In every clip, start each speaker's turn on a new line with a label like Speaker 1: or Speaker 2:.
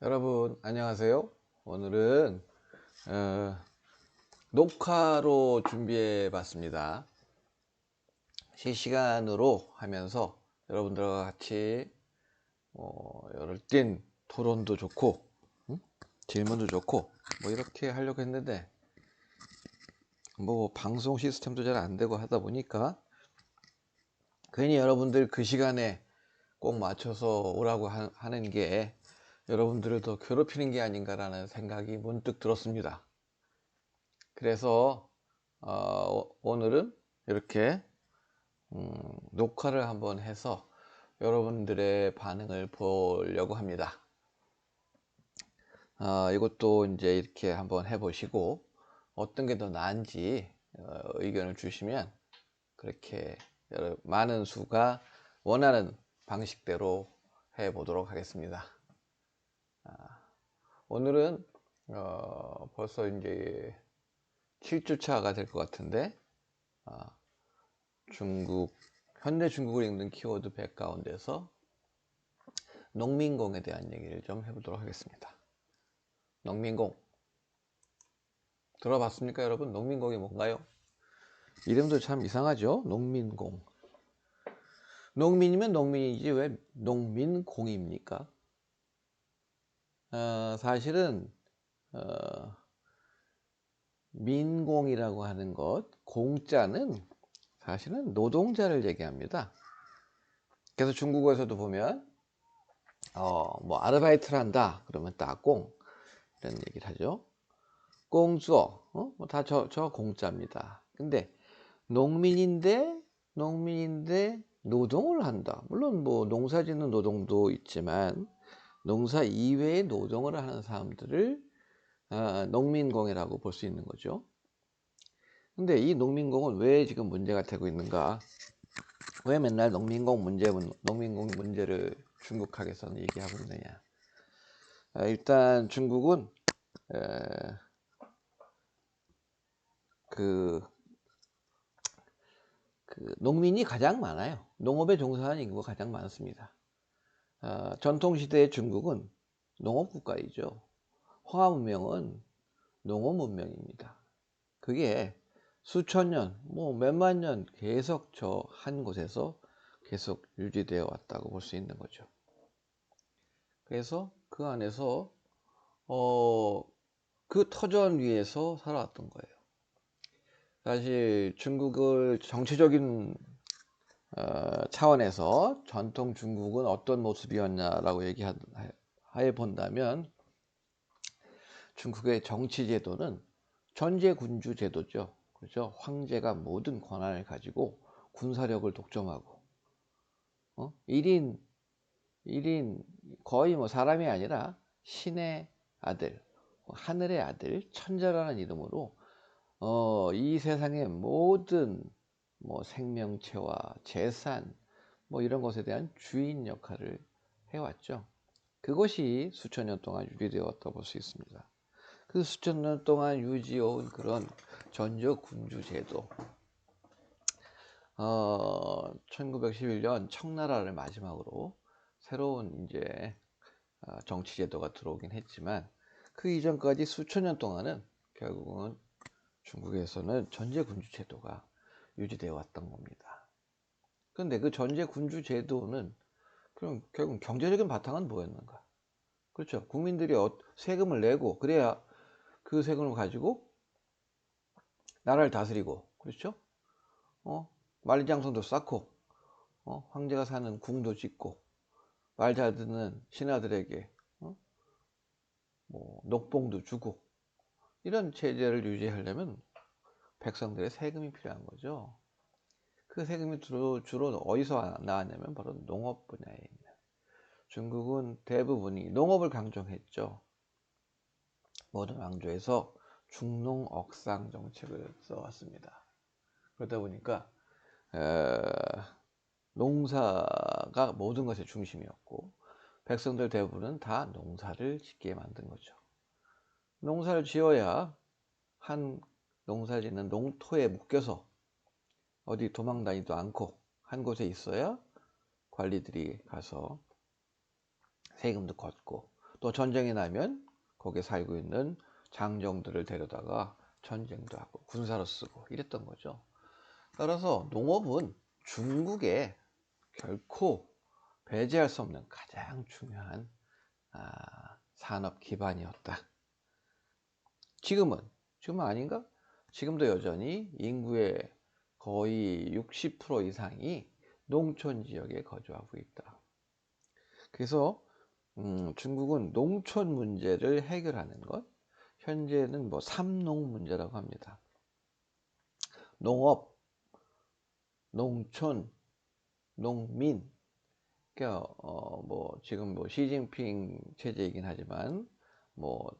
Speaker 1: 여러분 안녕하세요. 오늘은 녹화로 준비해 봤습니다. 실시간으로 하면서 여러분들과 같이 열띤 토론도 좋고 질문도 좋고 이렇게 하려고 했는데 방송 시스템도 잘 안 되고 하다 보니까 괜히 여러분들 그 시간에 꼭 맞춰서 오라고 하는 게 여러분들을 더 괴롭히는 게 아닌가라는 생각이 문득 들었습니다. 그래서 오늘은 이렇게 녹화를 한번 해서 여러분들의 반응을 보려고 합니다. 이것도 이제 이렇게 한번 해보시고 어떤 게 더 나은지 의견을 주시면 그렇게 많은 수가 원하는 방식대로 해보도록 하겠습니다. 오늘은 벌써 이제 7주차가 될 것 같은데 현대 중국을 읽는 키워드 100 가운데서 농민공에 대한 얘기를 좀 해보도록 하겠습니다. 농민공 들어봤습니까 여러분? 농민공이 뭔가요? 이름도 참 이상하죠? 농민공. 농민이면 농민이지 왜 농민공입니까? 사실은 민공이라고 하는 것, 공자는 사실은 노동자를 얘기합니다. 그래서 중국어에서도 보면 아르바이트를 한다 그러면 따공 이런 얘기를 하죠. 공주어 다 저 공짜입니다. 근데 농민인데 노동을 한다. 물론 농사 짓는 노동도 있지만 농사 이외의 노동을 하는 사람들을 농민공이라고 볼 수 있는 거죠. 근데 이 농민공은 왜 지금 문제가 되고 있는가? 왜 맨날 농민공 문제를 중국학에서는 얘기하고 있느냐? 일단 중국은 그 농민이 가장 많아요. 농업에 종사하는 인구가 가장 많습니다. 전통시대의 중국은 농업국가이죠. 황하문명은 농업문명입니다. 그게 수천 년, 몇만 년 계속 저 한 곳에서 계속 유지되어 왔다고 볼 수 있는 거죠. 그래서 그 안에서 그 터전 위에서 살아왔던 거예요. 사실 중국을 정치적인 차원에서 전통 중국은 어떤 모습이었냐라고 얘기해 본다면 중국의 정치 제도는 전제군주 제도죠. 그렇죠? 황제가 모든 권한을 가지고 군사력을 독점하고 1인 거의 사람이 아니라 신의 아들, 하늘의 아들, 천자라는 이름으로 이 세상의 모든 생명체와 재산 이런 것에 대한 주인 역할을 해왔죠. 그것이 수천 년 동안 유지되어 왔다고 볼 수 있습니다. 그 수천 년 동안 유지해온 그런 전제군주 제도 1911년 청나라를 마지막으로 새로운 이제 정치 제도가 들어오긴 했지만 그 이전까지 수천 년 동안은 결국은 중국에서는 전제군주 제도가 유지되어 왔던 겁니다. 그런데 그 전제군주 제도는 그럼 결국 경제적인 바탕은 뭐였는가? 그렇죠. 국민들이 세금을 내고 그래야 그 세금을 가지고 나라를 다스리고, 그렇죠? 만리장성도 쌓고, 황제가 사는 궁도 짓고, 말 잘 듣는 신하들에게 녹봉도 주고, 이런 체제를 유지하려면 백성들의 세금이 필요한 거죠. 그 세금이 주로 어디서 나왔냐면 바로 농업 분야에 있는. 중국은 대부분이 농업을 강조했죠. 모든 왕조에서 중농억상 정책을 써왔습니다. 그러다 보니까 농사가 모든 것의 중심이었고 백성들 대부분은 다 농사를 짓게 만든 거죠. 농사를 지어야 한 농사 짓는 농토에 묶여서 어디 도망 다니도 않고 한 곳에 있어야 관리들이 가서 세금도 걷고 또 전쟁이 나면 거기에 살고 있는 장정들을 데려다가 전쟁도 하고 군사로 쓰고 이랬던 거죠. 따라서 농업은 중국에 결코 배제할 수 없는 가장 중요한 산업 기반이었다. 지금은 아닌가? 지금도 여전히 인구의 거의 60% 이상이 농촌 지역에 거주하고 있다. 그래서 중국은 농촌 문제를 해결하는 것, 현재는 뭐 삼농 문제라고 합니다. 농업, 농촌, 농민. 그러니까 뭐 지금 뭐 시진핑 체제이긴 하지만 뭐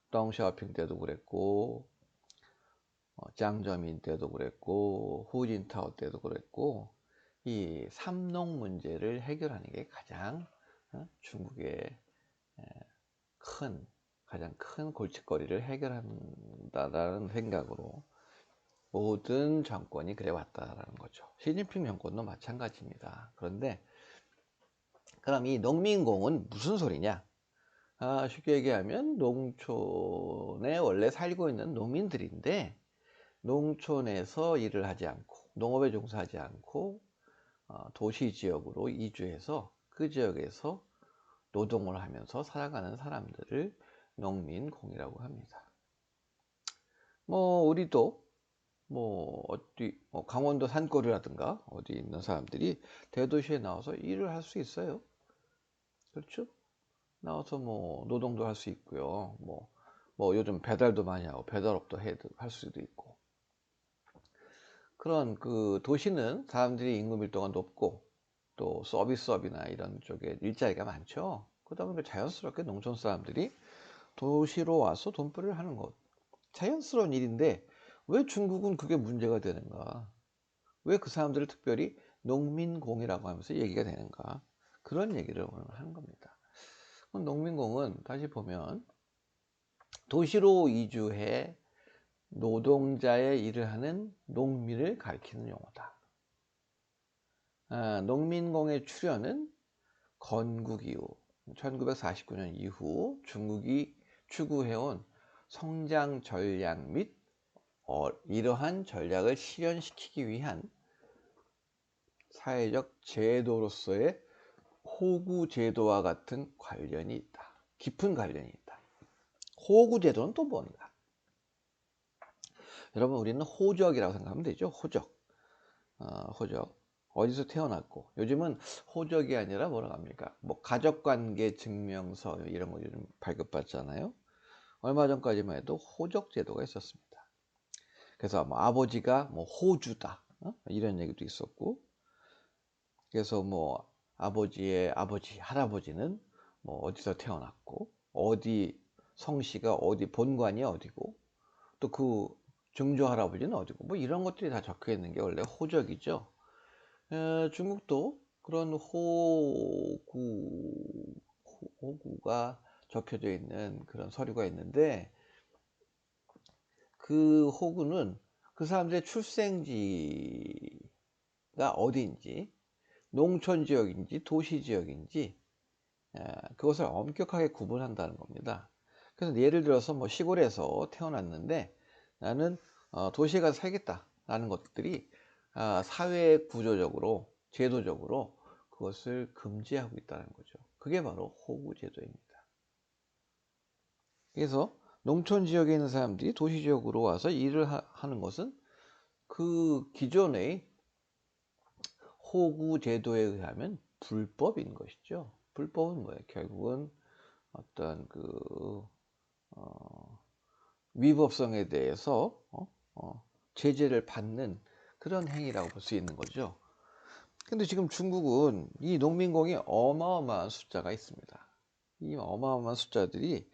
Speaker 1: 덩샤오핑 때도 그랬고, 짱저민 때도 그랬고, 후진타오 때도 그랬고, 이 삼농 문제를 해결하는 게 가장 중국의 가장 큰 골칫거리를 해결한다라는 생각으로 모든 정권이 그래 왔다라는 거죠. 시진핑 정권도 마찬가지입니다. 그런데 그럼 이 농민공은 무슨 소리냐? 쉽게 얘기하면 농촌에 원래 살고 있는 농민들인데 농촌에서 일을 하지 않고 농업에 종사하지 않고 도시 지역으로 이주해서 그 지역에서 노동을 하면서 살아가는 사람들을 농민공이라고 합니다. 뭐 우리도 뭐 어디 강원도 산골이라든가 어디 있는 사람들이 대도시에 나와서 일을 할 수 있어요. 그렇죠? 나와서 뭐 노동도 할 수 있고요. 뭐 요즘 배달도 많이 하고 배달업도 할 수도 있고. 그런 그 도시는 사람들이 인구 밀도가 높고 또 서비스업이나 이런 쪽에 일자리가 많죠. 그러다 보니까 자연스럽게 농촌 사람들이 도시로 와서 돈벌이를 하는 것, 자연스러운 일인데 왜 중국은 그게 문제가 되는가? 왜 그 사람들을 특별히 농민공이라고 하면서 얘기가 되는가? 그런 얘기를 오늘 하는 겁니다. 농민공은 다시 보면 도시로 이주해 노동자의 일을 하는 농민을 가리키는 용어다. 농민공의 출현은 건국 이후 1949년 이후 중국이 추구해온 성장 전략 및 이러한 전략을 실현시키기 위한 사회적 제도로서의 호구 제도와 같은 관련이 있다. 깊은 관련이 있다. 호구 제도는 또 뭔가? 여러분 우리는 호적이라고 생각하면 되죠. 호적. 호적. 어디서 태어났고 요즘은 호적이 아니라 뭐라고 합니까? 뭐 가족관계 증명서 이런 거 요즘 발급받잖아요. 얼마 전까지만 해도 호적 제도가 있었습니다. 그래서 뭐 아버지가 뭐 호주다 이런 얘기도 있었고, 그래서 뭐 아버지의 아버지 할아버지는 뭐 어디서 태어났고 어디 성씨가 어디 본관이 어디고 또 그 증조 할아버지는 어디고 뭐 이런 것들이 다 적혀 있는 게 원래 호적이죠. 중국도 그런 호구가 적혀져 있는 그런 서류가 있는데 그 호구는 그 사람들의 출생지가 어디인지 농촌 지역인지 도시 지역인지 그것을 엄격하게 구분한다는 겁니다. 그래서 예를 들어서 뭐 시골에서 태어났는데 나는 도시에 가서 살겠다 라는 것들이 사회 구조적으로 제도적으로 그것을 금지하고 있다는 거죠. 그게 바로 호구 제도입니다. 그래서 농촌 지역에 있는 사람들이 도시 지역으로 와서 일을 하는 것은 그 기존의 호구 제도에 의하면 불법인 것이죠. 불법은 뭐예요? 결국은 어떤 그 위법성에 대해서 제재를 받는 그런 행위라고 볼 수 있는 거죠. 근데 지금 중국은 이 농민공이 어마어마한 숫자가 있습니다. 이 어마어마한 숫자들이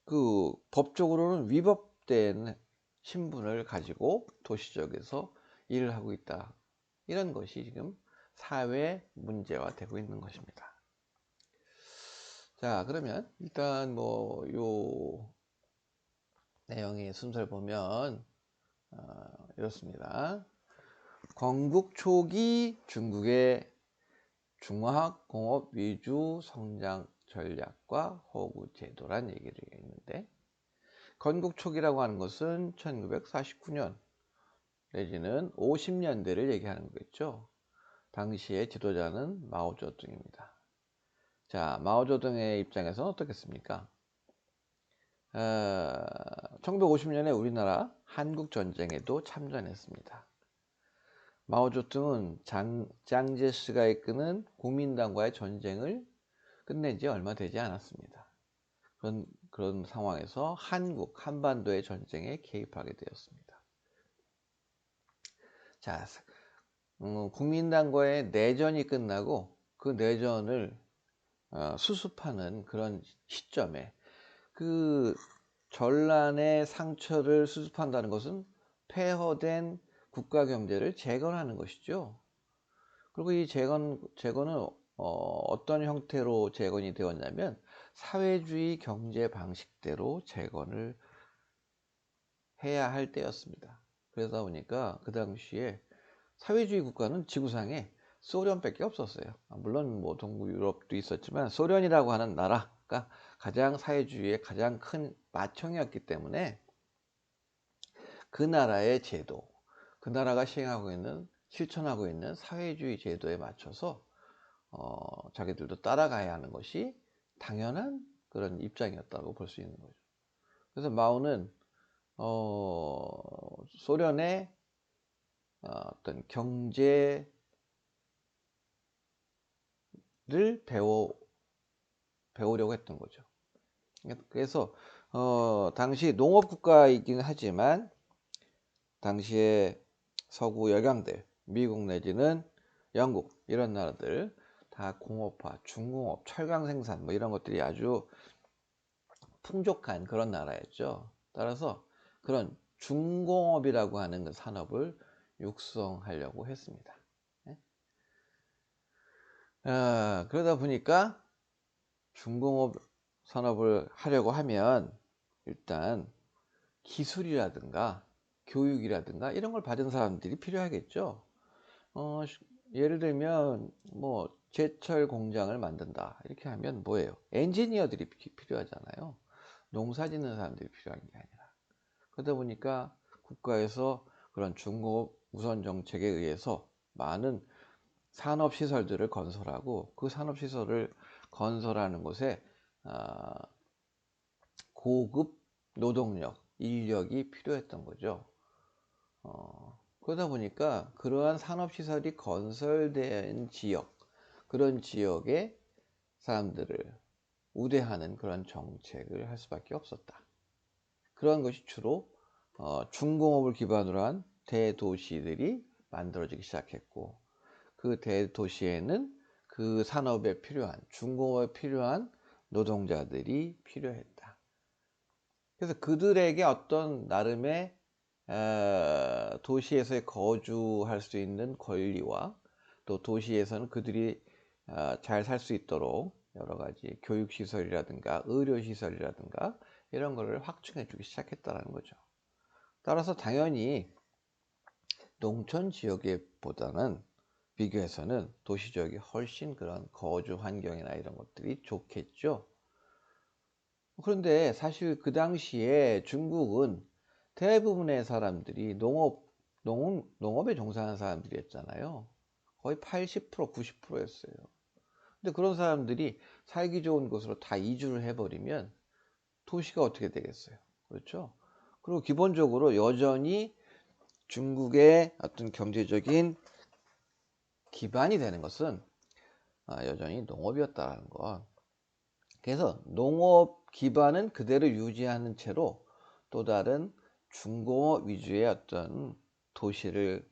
Speaker 1: 그 법적으로는 위법된 신분을 가지고 도시적에서 일을 하고 있다. 이런 것이 지금 사회 문제화 되고 있는 것입니다. 자, 그러면 일단 뭐 요 내용의 순서를 보면 이렇습니다. 건국 초기 중국의 중화공업 위주 성장 전략과 호구 제도란 얘기를 있는데, 건국 초기라고 하는 것은 1949년 내지는 50년대를 얘기하는 거겠죠. 당시의 지도자는 마오쩌둥입니다. 자, 마오쩌둥의 입장에서는 어떻겠습니까? 1950년에 우리나라 한국전쟁에도 참전했습니다. 마오쩌둥은 짱제스가 이끄는 국민당과의 전쟁을 끝낸 지 얼마 되지 않았습니다. 그런 상황에서 한반도의 전쟁에 개입하게 되었습니다. 자, 국민당과의 내전이 끝나고 그 내전을 수습하는 그런 시점에, 그 전란의 상처를 수습한다는 것은 폐허된 국가 경제를 재건하는 것이죠. 그리고 이 재건은 어떤 형태로 재건이 되었냐면 사회주의 경제 방식대로 재건을 해야 할 때였습니다. 그러다 보니까 그 당시에 사회주의 국가는 지구상에 소련밖에 없었어요. 물론 뭐 동부 유럽도 있었지만 소련이라고 하는 나라가 가장 사회주의의 가장 큰 맏형이었기 때문에 그 나라의 제도, 그 나라가 실천하고 있는 사회주의 제도에 맞춰서 자기들도 따라가야 하는 것이 당연한 그런 입장이었다고 볼 수 있는 거죠. 그래서 마오는 소련의 어떤 경제를 배우려고 했던 거죠. 그래서 당시 농업 국가이긴 하지만 당시에 서구 열강들, 미국 내지는 영국 이런 나라들 다 공업화, 중공업, 철강 생산 뭐 이런 것들이 아주 풍족한 그런 나라였죠. 따라서 그런 중공업이라고 하는 그 산업을 육성하려고 했습니다. 그러다 보니까 중공업 산업을 하려고 하면 일단 기술이라든가 교육이라든가 이런 걸 받은 사람들이 필요하겠죠. 예를 들면 뭐 제철 공장을 만든다 이렇게 하면 뭐예요? 엔지니어들이 필요하잖아요. 농사 짓는 사람들이 필요한 게 아니라. 그러다 보니까 국가에서 그런 중공업 우선 정책에 의해서 많은 산업시설들을 건설하고, 그 산업시설을 건설하는 곳에 고급 노동력, 인력이 필요했던 거죠. 그러다 보니까 그러한 산업시설이 건설된 지역, 그런 지역의 사람들을 우대하는 그런 정책을 할 수밖에 없었다. 그런 것이 주로 중공업을 기반으로 한 대도시들이 만들어지기 시작했고, 그 대도시에는 그 산업에 필요한, 중공업에 필요한 노동자들이 필요했다. 그래서 그들에게 어떤 나름의 도시에서 거주할 수 있는 권리와, 또 도시에서는 그들이 잘 살 수 있도록 여러 가지 교육시설이라든가 의료시설이라든가 이런 거를 확충해 주기 시작했다는 거죠. 따라서 당연히 농촌 지역에 보다는 비교해서는 도시 지역이 훨씬 그런 거주 환경이나 이런 것들이 좋겠죠. 그런데 사실 그 당시에 중국은 대부분의 사람들이 농업에 종사하는 사람들이었잖아요. 거의 80%, 90%였어요. 근데 그런 사람들이 살기 좋은 곳으로 다 이주를 해버리면 도시가 어떻게 되겠어요? 그렇죠? 그리고 기본적으로 여전히 중국의 어떤 경제적인 기반이 되는 것은 여전히 농업이었다는 것. 그래서 농업 기반은 그대로 유지하는 채로 또 다른 중공업 위주의 어떤 도시를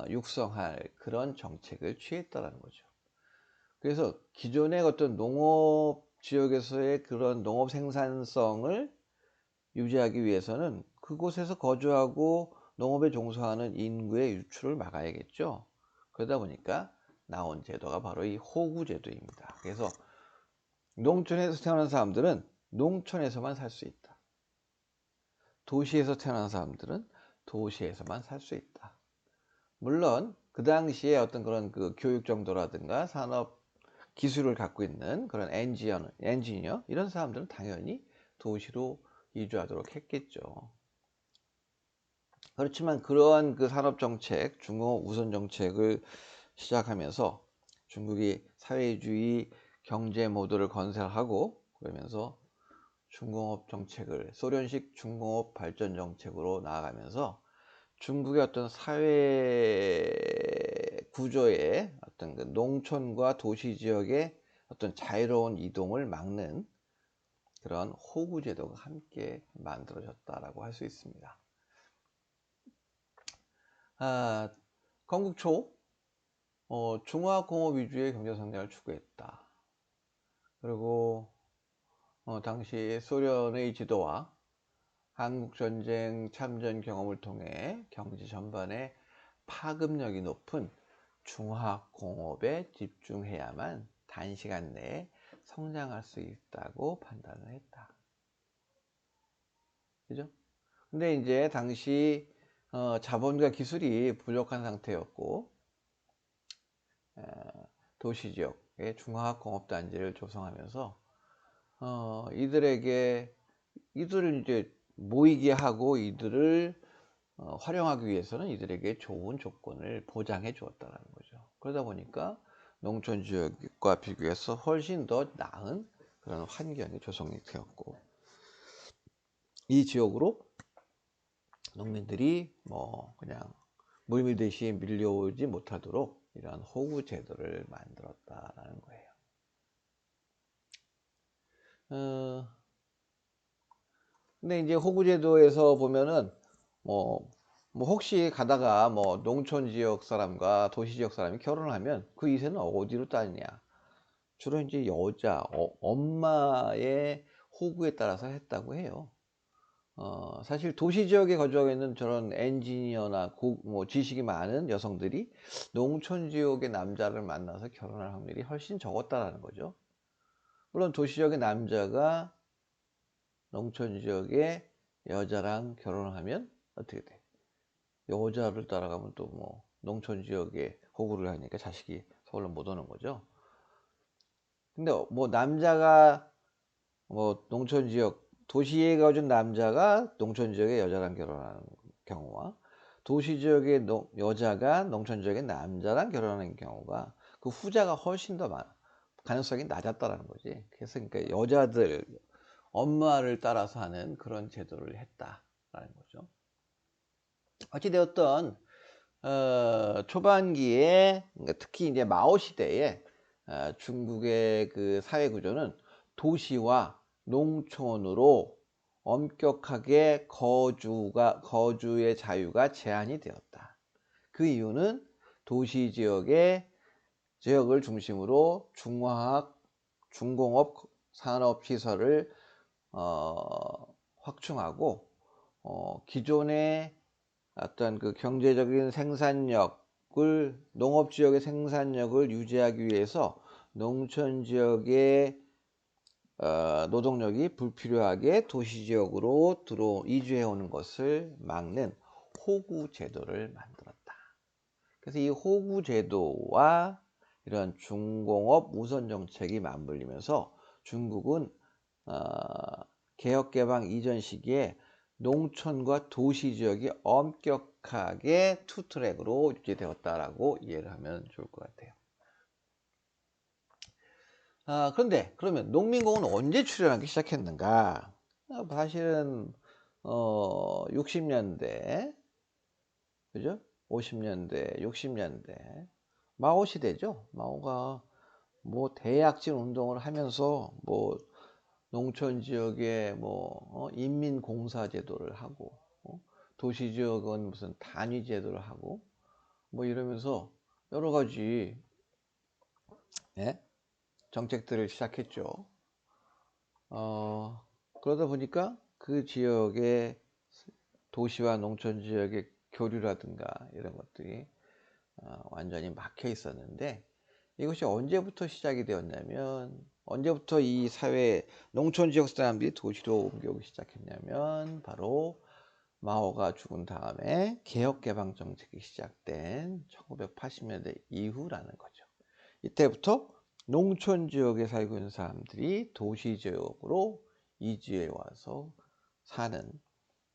Speaker 1: 육성할 그런 정책을 취했다는 거죠. 그래서 기존의 어떤 농업 지역에서의 그런 농업 생산성을 유지하기 위해서는 그곳에서 거주하고 농업에 종사하는 인구의 유출을 막아야겠죠. 그러다 보니까 나온 제도가 바로 이 호구 제도입니다. 그래서 농촌에서 태어난 사람들은 농촌에서만 살 수 있다. 도시에서 태어난 사람들은 도시에서만 살 수 있다. 물론 그 당시에 어떤 그런 그 교육 정도라든가 산업 기술을 갖고 있는 그런 엔지니어 이런 사람들은 당연히 도시로 이주하도록 했겠죠. 그렇지만 그러한 그 산업 정책, 중공업 우선 정책을 시작하면서 중국이 사회주의 경제 모델을 건설하고 그러면서 중공업 정책을 소련식 중공업 발전 정책으로 나아가면서 중국의 어떤 사회 구조의 어떤 그 농촌과 도시 지역의 어떤 자유로운 이동을 막는 그런 호구 제도가 함께 만들어졌다라고 할 수 있습니다. 건국 초 중화공업 위주의 경제 성장을 추구했다. 그리고 당시 소련의 지도와 한국전쟁 참전 경험을 통해 경제 전반에 파급력이 높은 중화공업에 집중해야만 단시간 내에 성장할 수 있다고 판단을 했다. 그죠? 근데 이제 당시 자본과 기술이 부족한 상태였고 도시지역의 중화공업단지를 조성하면서 이들을 이제 모이게 하고 이들을 활용하기 위해서는 이들에게 좋은 조건을 보장해 주었다는 거죠. 그러다 보니까 농촌 지역과 비교해서 훨씬 더 나은 그런 환경이 조성이 되었고 이 지역으로 농민들이 뭐 그냥 물밀듯이 밀려오지 못하도록 이러한 호구 제도를 만들었다라는 거예요. 근데 이제 호구 제도에서 보면은 뭐 혹시 가다가 뭐 농촌 지역 사람과 도시 지역 사람이 결혼을 하면 그 이세는 어디로 따느냐? 주로 이제 여자, 엄마의 호구에 따라서 했다고 해요. 사실 도시 지역에 거주하고 있는 저런 엔지니어나 뭐 지식이 많은 여성들이 농촌 지역의 남자를 만나서 결혼할 확률이 훨씬 적었다라는 거죠. 물론 도시 지역의 남자가 농촌 지역의 여자랑 결혼을 하면 어떻게 돼? 여자를 따라가면 또 뭐 농촌 지역에 호구를 하니까 자식이 서울로 못 오는 거죠. 근데 뭐 남자가 뭐 농촌 지역 도시에 거준 남자가 농촌 지역의 여자랑 결혼하는 경우와 도시 지역의 여자가 농촌 지역의 남자랑 결혼하는 경우가 그 후자가 훨씬 더 가능성이 낮았다라는 거지. 그래서 그러니까 여자들 엄마를 따라서 하는 그런 제도를 했다라는 거죠. 어찌되었던 초반기에 특히 이제 마오 시대에 중국의 그 사회 구조는 도시와 농촌으로 엄격하게 거주의 자유가 제한이 되었다. 그 이유는 도시 지역을 중심으로 중공업 산업 시설을 확충하고 기존의 어떤 그 경제적인 생산력을 농업 지역의 생산력을 유지하기 위해서 농촌 지역의 노동력이 불필요하게 도시 지역으로 이주해 오는 것을 막는 호구 제도를 만들었다. 그래서 이 호구 제도와 이런 중공업 우선 정책이 맞물리면서 중국은 개혁 개방 이전 시기에 농촌과 도시 지역이 엄격하게 투 트랙으로 유지되었다라고 이해를 하면 좋을 것 같아요. 그런데 그러면 농민공은 언제 출현하기 시작했는가? 사실은 60년대 그죠? 50년대 60년대 마오 시대죠. 마오가 뭐 대약진 운동을 하면서 뭐 농촌 지역에 뭐 인민공사 제도를 하고 도시 지역은 무슨 단위 제도를 하고 뭐 이러면서 여러 가지 정책들을 시작했죠. 그러다 보니까 그 지역의 도시와 농촌 지역의 교류라든가 이런 것들이 완전히 막혀 있었는데 이것이 언제부터 시작이 되었냐면 언제부터 이 사회 농촌 지역 사람들이 도시로 옮겨오기 시작했냐면 바로 마오가 죽은 다음에 개혁개방 정책이 시작된 1980년대 이후라는 거죠. 이때부터 농촌 지역에 살고 있는 사람들이 도시 지역으로 이주해 와서 사는,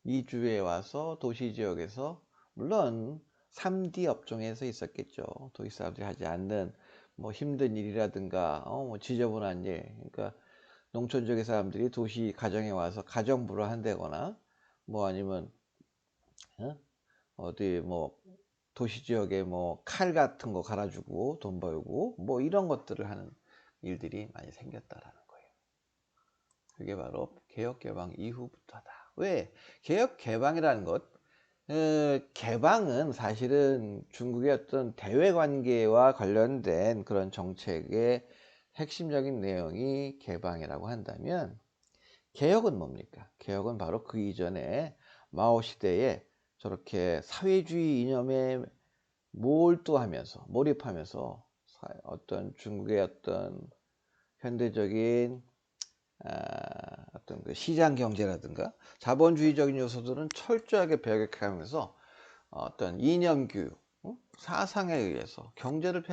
Speaker 1: 이주해 와서 도시 지역에서 물론 3D 업종에서 있었겠죠. 도시 사람들이 하지 않는 뭐 힘든 일이라든가 뭐 지저분한 일. 그러니까 농촌 지역의 사람들이 도시 가정에 와서 가정부를 한다거나 뭐 아니면 어? 어디 뭐 도시 지역에 뭐 칼 같은 거 갈아주고 돈 벌고 뭐 이런 것들을 하는 일들이 많이 생겼다라는 거예요. 그게 바로 개혁 개방 이후부터다. 왜? 개혁 개방이라는 것, 개방은 사실은 중국의 어떤 대외 관계와 관련된 그런 정책의 핵심적인 내용이 개방이라고 한다면, 개혁은 뭡니까? 개혁은 바로 그 이전에 마오 시대에 저렇게 사회주의 이념에 몰두하면서 몰입하면서 어떤 중국의 어떤 현대적인 어떤 그 시장 경제라든가 자본주의적인 요소들은 철저하게 배격하면서 어떤 이념 교육, 사상에 의해서 경제를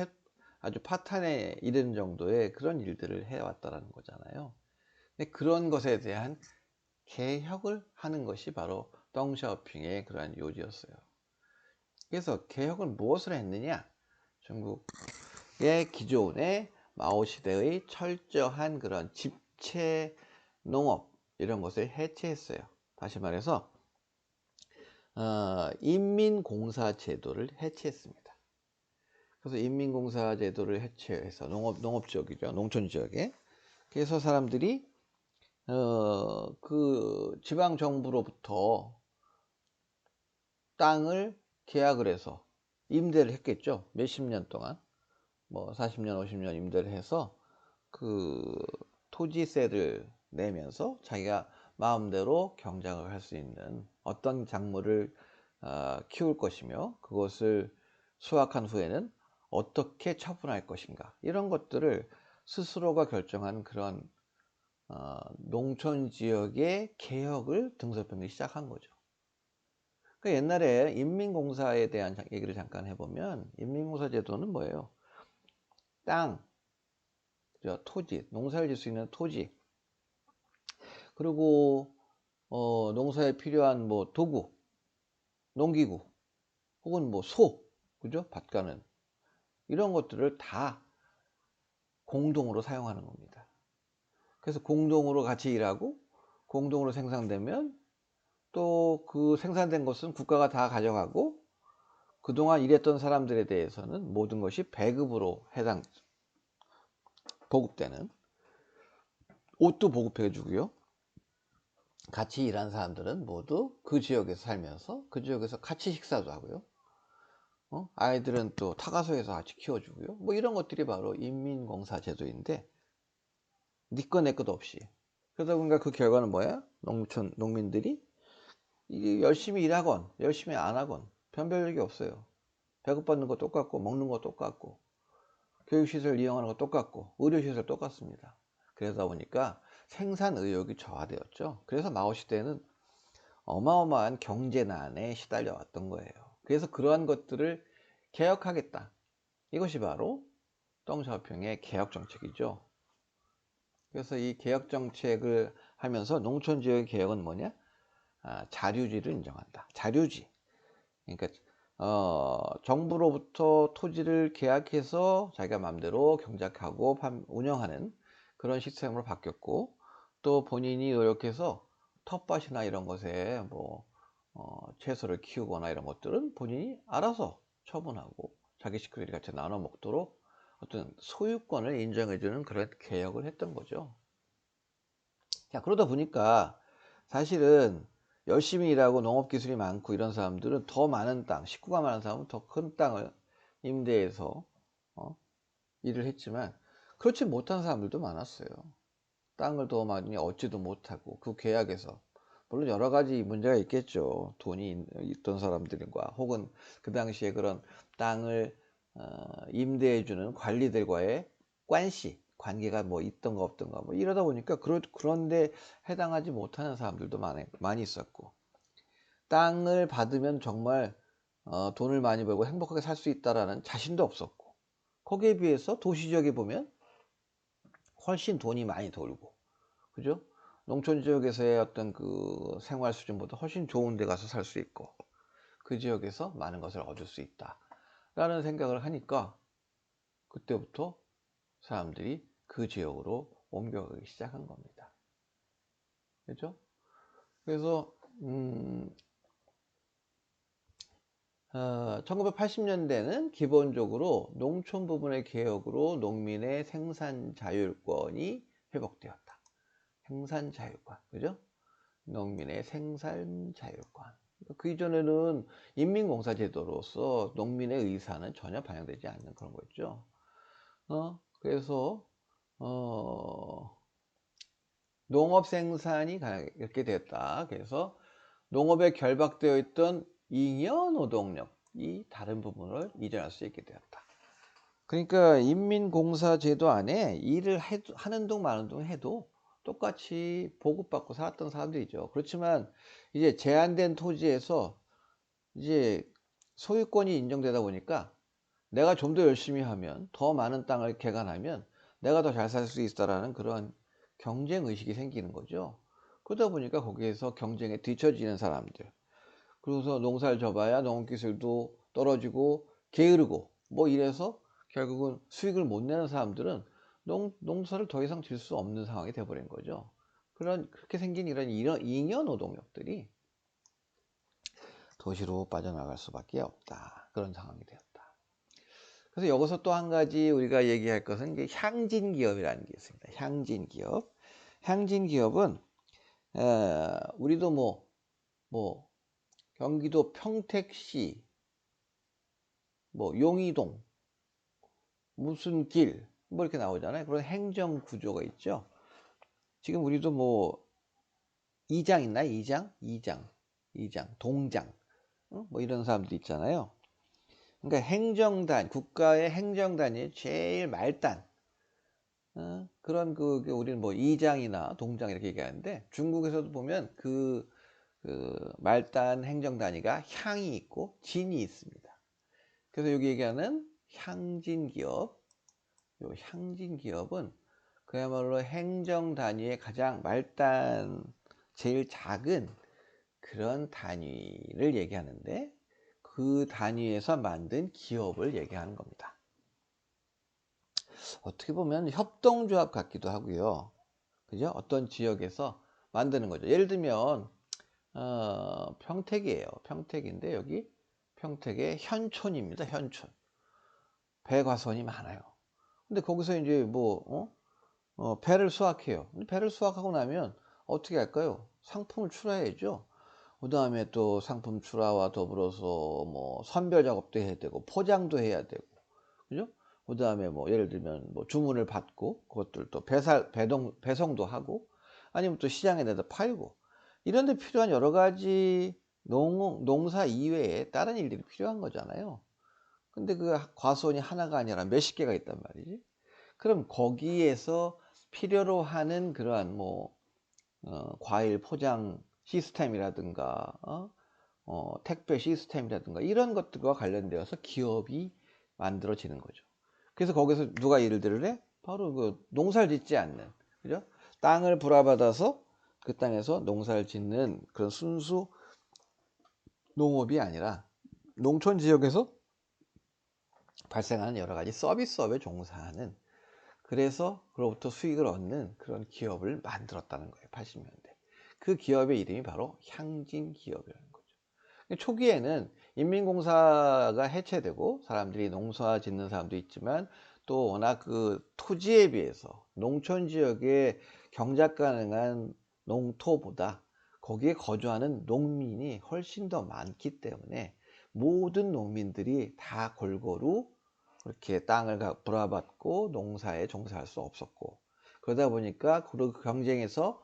Speaker 1: 아주 파탄에 이르는 정도의 그런 일들을 해왔다라는 거잖아요. 근데 그런 것에 대한 개혁을 하는 것이 바로 덩샤오핑의 그러한 요지였어요. 그래서 개혁은 무엇을 했느냐? 중국의 기존의 마오 시대의 철저한 그런 집체 농업 이런 것을 해체했어요. 다시 말해서 인민공사 제도를 해체했습니다. 그래서 인민공사 제도를 해체해서 농업 지역이죠, 농촌 지역에. 그래서 사람들이 그 지방 정부로부터 땅을 계약을 해서 임대를 했겠죠. 몇십 년 동안 뭐 40년 50년 임대를 해서 그 토지세를 내면서 자기가 마음대로 경작을 할 수 있는 어떤 작물을 키울 것이며 그것을 수확한 후에는 어떻게 처분할 것인가, 이런 것들을 스스로가 결정하는 그런 농촌 지역의 개혁을 등소평이 시작한 거죠. 그 옛날에 인민공사에 대한 얘기를 잠깐 해보면, 인민공사 제도는 뭐예요? 땅, 토지, 농사를 질 수 있는 토지, 그리고 농사에 필요한 뭐 도구, 농기구, 혹은 뭐 그죠? 밭가는 이런 것들을 다 공동으로 사용하는 겁니다. 그래서 공동으로 같이 일하고 공동으로 생산되면 또 그 생산된 것은 국가가 다 가져가고, 그동안 일했던 사람들에 대해서는 모든 것이 배급으로 보급되는, 옷도 보급해 주고요. 같이 일한 사람들은 모두 그 지역에서 살면서 그 지역에서 같이 식사도 하고요. 아이들은 또 타가소에서 같이 키워주고요. 뭐 이런 것들이 바로 인민공사 제도인데, 니 거 내 것도 없이. 그러다 보니까 그 결과는 뭐야? 농민들이 이게 열심히 일하건 열심히 안 하건 변별력이 없어요. 배급받는 거 똑같고 먹는 거 똑같고 교육시설 이용하는 거 똑같고 의료시설 똑같습니다. 그러다 보니까 생산 의욕이 저하되었죠. 그래서 마오 시대는 어마어마한 경제난에 시달려 왔던 거예요. 그래서 그러한 것들을 개혁하겠다, 이것이 바로 덩샤오핑의 개혁 정책이죠. 그래서 이 개혁 정책을 하면서 농촌 지역의 개혁은 뭐냐? 자류지를 인정한다. 자류지. 그러니까 정부로부터 토지를 계약해서 자기가 마음대로 경작하고 운영하는 그런 시스템으로 바뀌었고, 또 본인이 노력해서 텃밭이나 이런 것에 뭐 채소를 키우거나 이런 것들은 본인이 알아서 처분하고 자기 식구들이 같이 나눠 먹도록 어떤 소유권을 인정해주는 그런 개혁을 했던 거죠. 자, 그러다 보니까 사실은 열심히 일하고 농업 기술이 많고 이런 사람들은 더 많은 땅, 식구가 많은 사람은 더 큰 땅을 임대해서 일을 했지만, 그렇지 못한 사람들도 많았어요. 땅을 더 많이 얻지도 못하고 그 계약에서 물론 여러 가지 문제가 있겠죠. 돈이 있던 사람들과 혹은 그 당시에 그런 땅을 임대해주는 관리들과의 관계가 뭐 있던가 없던가 뭐 이러다 보니까 그런데 해당하지 못하는 사람들도 많이 있었고, 땅을 받으면 정말 돈을 많이 벌고 행복하게 살 수 있다라는 자신도 없었고, 거기에 비해서 도시 지역에 보면 훨씬 돈이 많이 돌고, 그죠? 농촌 지역에서의 어떤 그 생활 수준보다 훨씬 좋은 데 가서 살 수 있고, 그 지역에서 많은 것을 얻을 수 있다 라는 생각을 하니까 그때부터 사람들이 그 지역으로 옮겨가기 시작한 겁니다. 그죠? 그래서 1980년대는 기본적으로 농촌 부분의 개혁으로 농민의 생산 자율권이 회복되었다. 생산 자율권, 그죠? 농민의 생산 자율권. 그 이전에는 인민공사제도로서 농민의 의사는 전혀 반영되지 않는 그런 거였죠. 그래서 농업 생산이 이렇게 됐다. 그래서 농업에 결박되어 있던 잉여 노동력이 다른 부분을 이전할 수 있게 되었다. 그러니까 인민공사제도 안에 일을 하는 동 마는 동 해도 똑같이 보급받고 살았던 사람들이죠. 그렇지만 이제 제한된 토지에서 이제 소유권이 인정되다 보니까 내가 좀 더 열심히 하면, 더 많은 땅을 개간하면 내가 더 잘 살 수 있다라는 그런 경쟁 의식이 생기는 거죠. 그러다 보니까 거기에서 경쟁에 뒤처지는 사람들, 그래서 농사를 져봐야 농업기술도 떨어지고 게으르고 뭐 이래서 결국은 수익을 못 내는 사람들은 농사를 더 이상 질 수 없는 상황이 돼버린 거죠. 그렇게 생긴 이런 잉여 노동력들이 도시로 빠져나갈 수밖에 없다, 그런 상황이 되었다. 그래서 여기서 또 한 가지 우리가 얘기할 것은 이게 향진기업이라는 게 있습니다. 향진기업. 향진기업은 우리도 뭐 경기도 평택시 뭐 용이동 무슨 길 뭐 이렇게 나오잖아요. 그런 행정 구조가 있죠. 지금 우리도 뭐 이장 있나요? 이장, 동장, 뭐 이런 사람들 있잖아요. 그러니까 국가의 행정단위 제일 말단, 그런 우리는 뭐 이장이나 동장 이렇게 얘기하는데, 중국에서도 보면 그 말단 행정단위가 향이 있고 진이 있습니다. 그래서 여기 얘기하는 향진기업, 요 향진기업은 그야말로 행정단위의 가장 말단, 제일 작은 그런 단위를 얘기하는데, 그 단위에서 만든 기업을 얘기하는 겁니다. 어떻게 보면 협동조합 같기도 하고요. 그죠? 어떤 지역에서 만드는 거죠. 예를 들면 평택이에요. 평택인데 여기 평택의 현촌입니다. 현촌. 배과선이 많아요. 근데 거기서 이제 배를 수확해요. 근데 배를 수확하고 나면 어떻게 할까요? 상품을 출하해야죠. 그 다음에 또 상품 출하와 더불어서 뭐 선별 작업도 해야 되고 포장도 해야 되고, 그죠? 그 다음에 뭐 예를 들면 뭐 주문을 받고 그것들 또 배송도 하고, 아니면 또 시장에 내다 팔고, 이런 데 필요한 여러 가지 농사 이외에 다른 일들이 필요한 거잖아요. 근데 그 과수원이 하나가 아니라 몇십 개가 있단 말이지. 그럼 거기에서 필요로 하는 그러한 과일 포장 시스템이라든가 택배 시스템이라든가 이런 것들과 관련되어서 기업이 만들어지는 거죠. 그래서 거기서 누가 일들을 해? 바로 그 농사를 짓지 않는, 그죠? 땅을 불화받아서 그 땅에서 농사를 짓는 그런 순수 농업이 아니라 농촌 지역에서 발생하는 여러 가지 서비스업에 종사하는, 그래서 그로부터 수익을 얻는 그런 기업을 만들었다는 거예요. 80년대. 그 기업의 이름이 바로 향진기업이라는 거죠. 초기에는 인민공사가 해체되고 사람들이 농사 짓는 사람도 있지만, 또 워낙 그 토지에 비해서 농촌 지역에 경작 가능한 농토보다 거기에 거주하는 농민이 훨씬 더 많기 때문에 모든 농민들이 다 골고루 그렇게 땅을 불화받고 농사에 종사할 수 없었고, 그러다 보니까 그 경쟁에서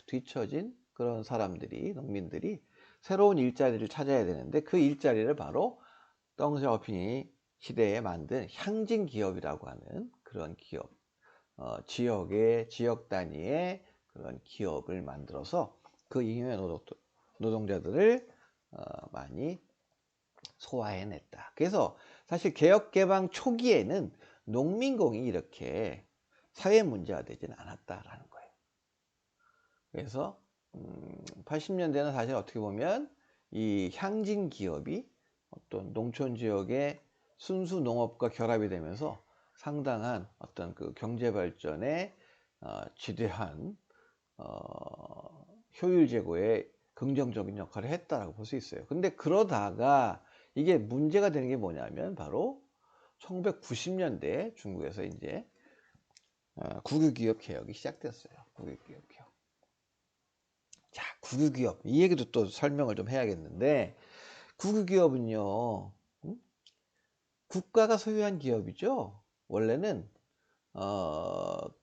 Speaker 1: 뒤처진 그런 사람들이, 농민들이 새로운 일자리를 찾아야 되는데, 그 일자리를 바로 덩샤오핑이 시대에 만든 향진기업이라고 하는 그런 기업, 지역 단위의 그런 기업을 만들어서 그 잉여 노동자들을 많이 소화해냈다. 그래서 사실 개혁개방 초기에는 농민공이 이렇게 사회 문제가 되지는 않았다라는 거예요. 그래서 80년대는 사실 어떻게 보면 이 향진 기업이 어떤 농촌 지역의 순수 농업과 결합이 되면서 상당한 어떤 그 경제 발전에 지대한 효율 제고에 긍정적인 역할을 했다라고 볼 수 있어요. 근데 그러다가 이게 문제가 되는 게 뭐냐면 바로 1990년대 중국에서 이제 국유기업 개혁이 시작됐어요. 국유기업 개혁. 자, 국유기업 이 얘기도 또 설명을 좀 해야겠는데, 국유기업은요, 국가가 소유한 기업이죠. 원래는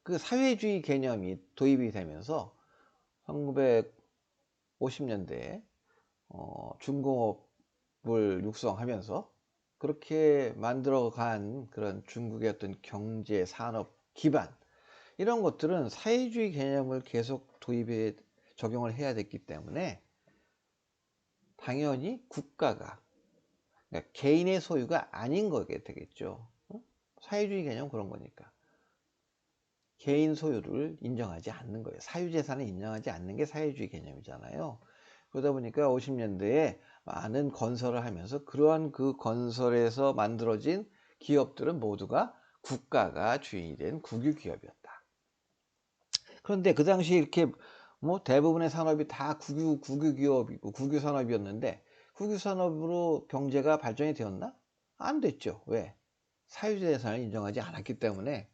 Speaker 1: 그 사회주의 개념이 도입이 되면서 1950년대에 중공업을 육성하면서 그렇게 만들어간 그런 중국의 어떤 경제 산업 기반, 이런 것들은 사회주의 개념을 계속 도입해 적용을 해야 됐기 때문에 당연히 국가가, 그러니까 개인의 소유가 아닌 거게 되겠죠. 사회주의 개념 그런 거니까 개인 소유를 인정하지 않는 거예요. 사유재산을 인정하지 않는 게 사회주의 개념이잖아요. 그러다 보니까 50년대에 많은 건설을 하면서 그러한 그 건설에서 만들어진 기업들은 모두가 국가가 주인이 된 국유기업이었다. 그런데 그 당시 이렇게 뭐 대부분의 산업이 다 국유기업이고 국유산업이었는데, 국유산업으로 경제가 발전이 되었나? 안 됐죠. 왜? 사유재산을 인정하지 않았기 때문에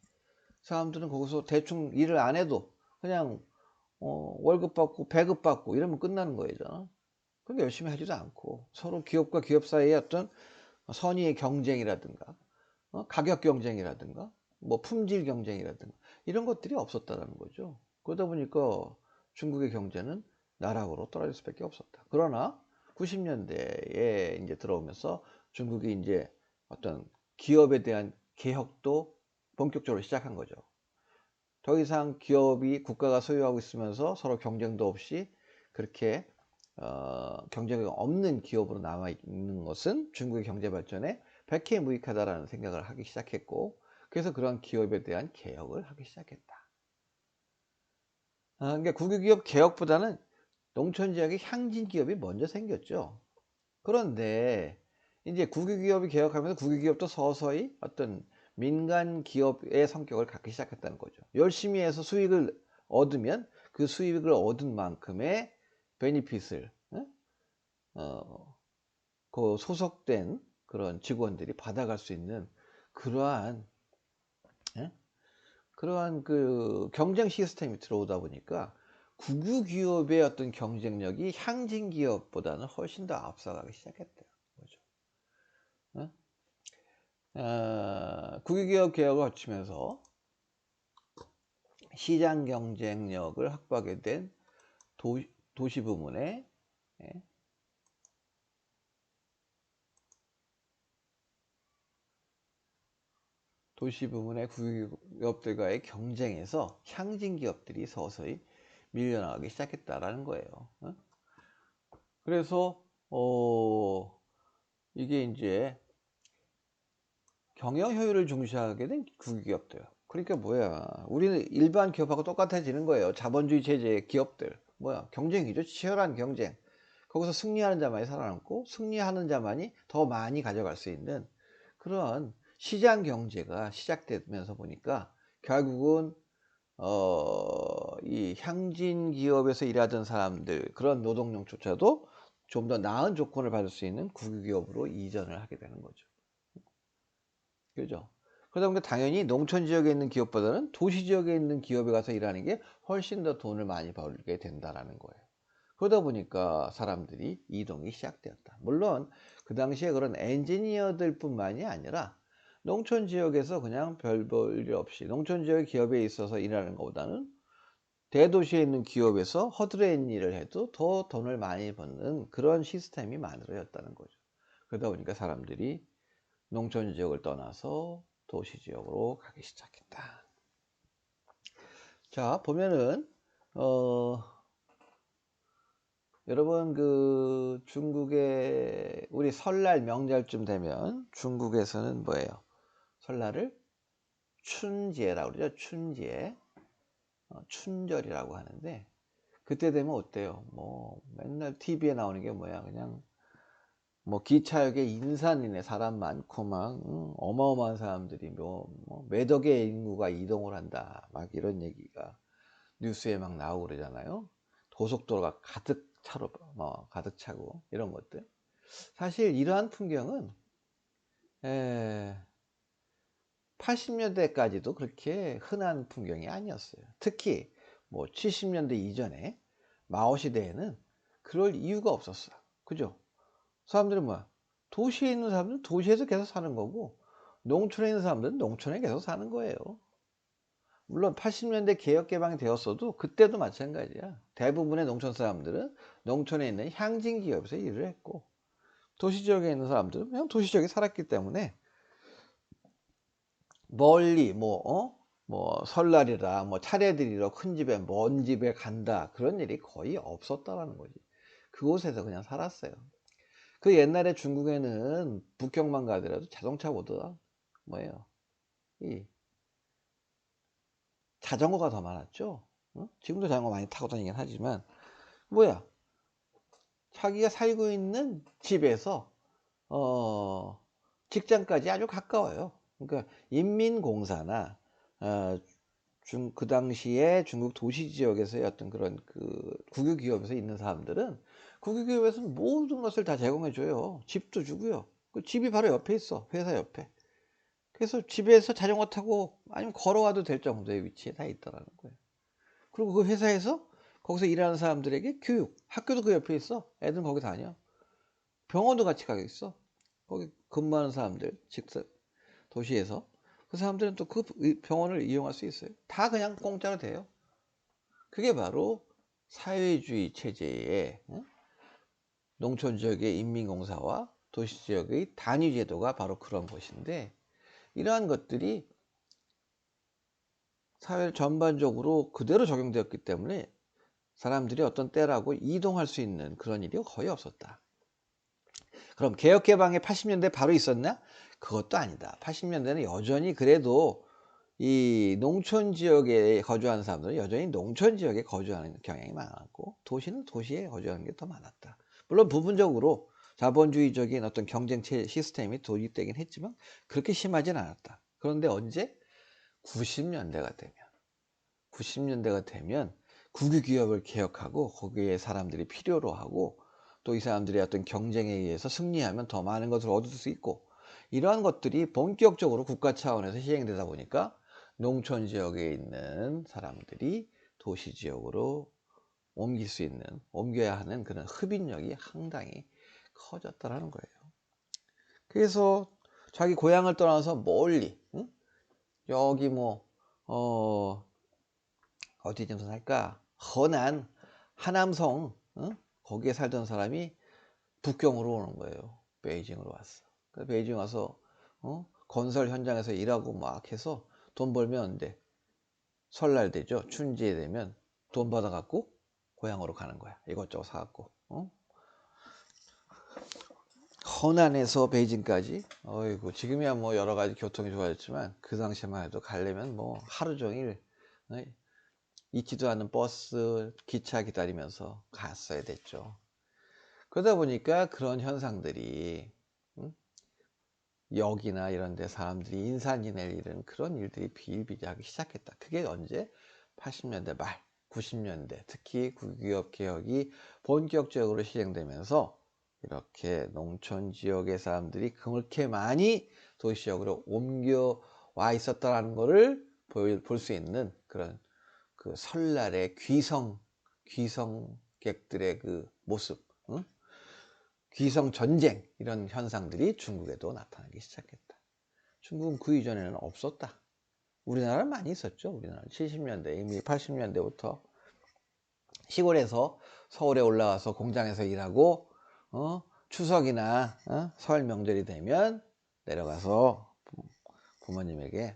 Speaker 1: 사람들은 거기서 대충 일을 안 해도 그냥 월급 받고 배급 받고 이러면 끝나는 거잖아. 근데 열심히 하지도 않고 서로 기업과 기업 사이의 어떤 선의의 경쟁이라든가 가격 경쟁이라든가 뭐 품질 경쟁이라든가 이런 것들이 없었다는 거죠. 그러다 보니까 중국의 경제는 나락으로 떨어질 수밖에 없었다. 그러나 90년대에 이제 들어오면서 중국이 이제 어떤 기업에 대한 개혁도 본격적으로 시작한 거죠. 더 이상 기업이 국가가 소유하고 있으면서 서로 경쟁도 없이 그렇게 경쟁이 없는 기업으로 남아 있는 것은 중국의 경제 발전에 백해무익하다라는 생각을 하기 시작했고, 그래서 그런 기업에 대한 개혁을 하기 시작했다. 그러니까 국유기업 개혁보다는 농촌 지역의 향진 기업이 먼저 생겼죠. 그런데 이제 국유기업이 개혁하면서 국유기업도 서서히 어떤 민간 기업의 성격을 갖기 시작했다는 거죠. 열심히 해서 수익을 얻으면 그 수익을 얻은 만큼의 베니핏을 그 소속된 그런 직원들이 받아갈 수 있는 그러한 그러한 그 경쟁 시스템이 들어오다 보니까 국유기업의 어떤 경쟁력이 향진 기업보다는 훨씬 더 앞서가기 시작했대요. 그죠? 국유기업 개혁을 거치면서 시장 경쟁력을 확보하게 된 도시 부문의 예, 도시 부문의 국유기업들과의 경쟁에서 향진 기업들이 서서히 밀려나가기 시작했다라는 거예요. 그래서 이게 이제 경영 효율을 중시하게 된 국유기업들. 그러니까 뭐야, 우리는 일반 기업하고 똑같아지는 거예요. 자본주의 체제의 기업들 뭐야, 경쟁이죠. 치열한 경쟁. 거기서 승리하는 자만이 살아남고 승리하는 자만이 더 많이 가져갈 수 있는 그런 시장 경제가 시작되면서 보니까 결국은 이 향진 기업에서 일하던 사람들, 그런 노동력조차도 좀 더 나은 조건을 받을 수 있는 국유기업으로 이전을 하게 되는 거죠. 그죠? 그러다 보니까 당연히 농촌 지역에 있는 기업보다는 도시 지역에 있는 기업에 가서 일하는 게 훨씬 더 돈을 많이 벌게 된다라는 거예요. 그러다 보니까 사람들이 이동이 시작되었다. 물론 그 당시에 그런 엔지니어들 뿐만이 아니라 농촌 지역에서 그냥 별 볼 일 없이 농촌 지역 기업에 있어서 일하는 것보다는 대도시에 있는 기업에서 허드렛 일을 해도 더 돈을 많이 버는 그런 시스템이 만들어졌다는 거죠. 그러다 보니까 사람들이 농촌 지역을 떠나서 도시 지역으로 가기 시작했다. 자, 보면은 여러분 그 중국의 우리 설날 명절쯤 되면 중국에서는 뭐예요? 설날을 춘제라고 그러죠. 춘제. 춘절이라고 하는데, 그때 되면 어때요? 뭐 맨날 TV에 나오는 게 뭐야? 그냥 뭐 기차역에 인산이네. 사람 많고 막 어마어마한 사람들이 몇 억의 인구가 이동을 한다. 막 이런 얘기가 뉴스에 막 나오고 그러잖아요. 고속도로가 가득 차로 가득 차고 이런 것들. 사실 이러한 풍경은 80년대까지도 그렇게 흔한 풍경이 아니었어요. 특히 뭐 70년대 이전에 마오 시대에는 그럴 이유가 없었어. 그죠? 사람들은 뭐야? 도시에 있는 사람들은 도시에서 계속 사는 거고, 농촌에 있는 사람들은 농촌에 계속 사는 거예요. 물론 80년대 개혁 개방이 되었어도 그때도 마찬가지야. 대부분의 농촌 사람들은 농촌에 있는 향진 기업에서 일을 했고, 도시 지역에 있는 사람들은 그냥 도시 지역에 살았기 때문에 멀리 뭐 설날이라 뭐 차례들이러 큰 집에 먼 집에 간다, 그런 일이 거의 없었다라는 거지. 그곳에서 그냥 살았어요. 그 옛날에 중국에는 북경만 가더라도 자동차보다 뭐예요? 이 자전거가 더 많았죠. 지금도 자전거 많이 타고 다니긴 하지만 뭐야? 자기가 살고 있는 집에서 어 직장까지 아주 가까워요. 그러니까 인민공사나 어 그 당시에 중국 도시 지역에서의 어떤 그런 그 국유 기업에서 있는 사람들은 국유 기업에서는 모든 것을 다 제공해 줘요. 집도 주고요. 그 집이 바로 옆에 있어. 회사 옆에. 그래서 집에서 자전거 타고 아니면 걸어와도 될 정도의 위치에 다 있더라는 거예요. 그리고 그 회사에서 거기서 일하는 사람들에게 교육, 학교도 그 옆에 있어. 애들은 거기 다녀. 병원도 같이 가 있어. 거기 근무하는 사람들, 직접 도시에서. 그 사람들은 또 그 병원을 이용할 수 있어요. 다 그냥 공짜로 돼요. 그게 바로 사회주의 체제의 농촌 지역의 인민공사와 도시 지역의 단위 제도가 바로 그런 것인데, 이러한 것들이 사회 전반적으로 그대로 적용되었기 때문에 사람들이 어떤 때라고 이동할 수 있는 그런 일이 거의 없었다. 그럼 개혁개방이 80년대 바로 있었나? 그것도 아니다. 80년대는 여전히 그래도 이 농촌 지역에 거주하는 사람들은 여전히 농촌 지역에 거주하는 경향이 많았고, 도시는 도시에 거주하는 게 더 많았다. 물론 부분적으로 자본주의적인 어떤 경쟁 시스템이 도입되긴 했지만 그렇게 심하진 않았다. 그런데 언제? 90년대가 되면 국유 기업을 개혁하고 거기에 사람들이 필요로 하고, 또 이 사람들의 어떤 경쟁에 의해서 승리하면 더 많은 것을 얻을 수 있고, 이러한 것들이 본격적으로 국가 차원에서 시행되다 보니까 농촌 지역에 있는 사람들이 도시 지역으로 옮겨야 하는 그런 흡인력이 상당히 커졌다라는 거예요. 그래서 자기 고향을 떠나서 멀리, 여기 어디쯤 살까? 허난 하남성, 거기에 살던 사람이 북경으로 오는 거예요. 베이징으로 왔어. 베이징 와서 건설 현장에서 일하고 막 해서 돈 벌면 안 돼. 설날 되죠. 춘지에 되면 돈 받아갖고 고향으로 가는 거야. 이것저것 사갖고. 허난에서 베이징까지. 어이구, 지금이야 뭐 여러 가지 교통이 좋아졌지만 그 당시만 해도 가려면 뭐 하루 종일 있지도 않은 버스, 기차 기다리면서 갔어야 됐죠. 그러다 보니까 그런 현상들이 역이나 이런 데 사람들이 인산이 낼 일은 그런 일들이 비일비재하기 시작했다. 그게 언제? 80년대 말, 90년대, 특히 국유기업 개혁이 본격적으로 시행되면서 이렇게 농촌 지역의 사람들이 그렇게 많이 도시지역으로 옮겨와 있었다는 것을 볼 수 있는 그런 그 설날의 귀성객들의 그 모습, 귀성 전쟁, 이런 현상들이 중국에도 나타나기 시작했다. 중국은 그 이전에는 없었다. 우리나라는 많이 있었죠. 우리나라는 70년대, 이미 80년대부터 시골에서 서울에 올라와서 공장에서 일하고 추석이나 설 명절이 되면 내려가서 부모님에게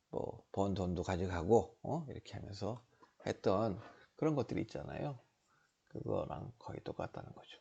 Speaker 1: 뭐 번 돈도 가져가고 이렇게 하면서 했던 그런 것들이 있잖아요. 그거랑 거의 똑같다는 거죠.